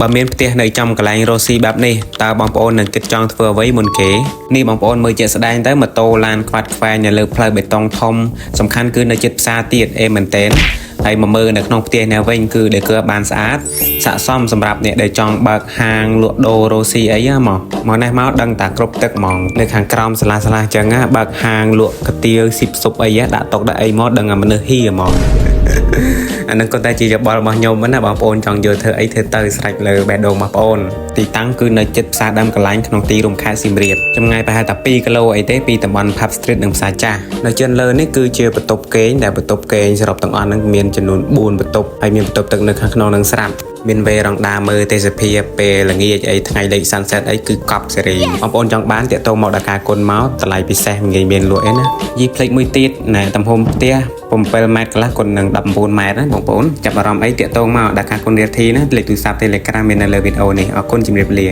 បើមានផ្ទះនៅចំកន្លែងរស់ស៊ីបែបនេះតើបងប្អូននឹងគិតចង់ធ្វើអ្វីមុនគេនេះបងប្អូនមើលជាក់ស្ដែងទៅម៉ូតូឡានខ្វាត់ខ្វែងនៅលើផ្លូវបេតុងធំសំខាន់គឺនៅជិតផ្សារទៀតមែនតើហើយមកមើលនៅក្នុងផ្ទះនេះវិញគឺដែលគឺបានស្អាតស័ក្តិសមសម្រាប់អ្នកដែលចង់បើកហាងលក់ដូររស់ស៊ីអីមកនេះមកដឹងតាគ្រប់ទឹកហ្មងនៅខាងក្រោមសាលាអញ្ចឹងបើកហាងលក់កាទៀវស៊ីបស៊ុបអីដាក់តុកដាក់អីមកដឹងតែមនុស្សហ៊ីហ្មងអានឹងក៏តែជាយោបល់របស់ខ្ញុំណាបងប្អូនចង់យកធ្វើអីធ្វើទៅស្រេចលើបេះដូងបងប្អូនទីតាំងគឺនៅជិតផ្សារដើមកន្លែងក្នុងទីរួមខេត្តសៀមរាបចម្ងាយប្រហែលតែ2គីឡូអីទេពីតំបន់ Pub Street និងផ្សារចាស់នៅជើងលើនេះគឺជាបន្ទប់គេងដែលបន្ទប់គេងសរុបទាំងអស់នឹងមានចំនួន4បន្ទប់ហើយមានបន្ទប់ទឹកនៅខាងក្នុងនឹងស្រាប់មានវេរ៉ង់ដាមើលទេសភាពពេលល្ងាចអីថ្ងៃលេខ sunset អីគឺកប់សេរីបងប្អូនចង់បានតាក់ទងមកដល់ការគុណមកតម្លៃពិសេសងាយមានលក់អីណាយីផ្លេចមួយទៀតណែទំហំផ្ទះ7ម៉ែត្រកន្លះគុណនឹង19ម៉ែត្រណាបងប្អូនចាប់អារម្មណ៍អីតាក់ទងមកដល់ការគុណរាទ្ធីណាលេខទូរស័ព្ទ Telegram មាននៅលើវីដេអូនេះអរគុណជម្រាបលា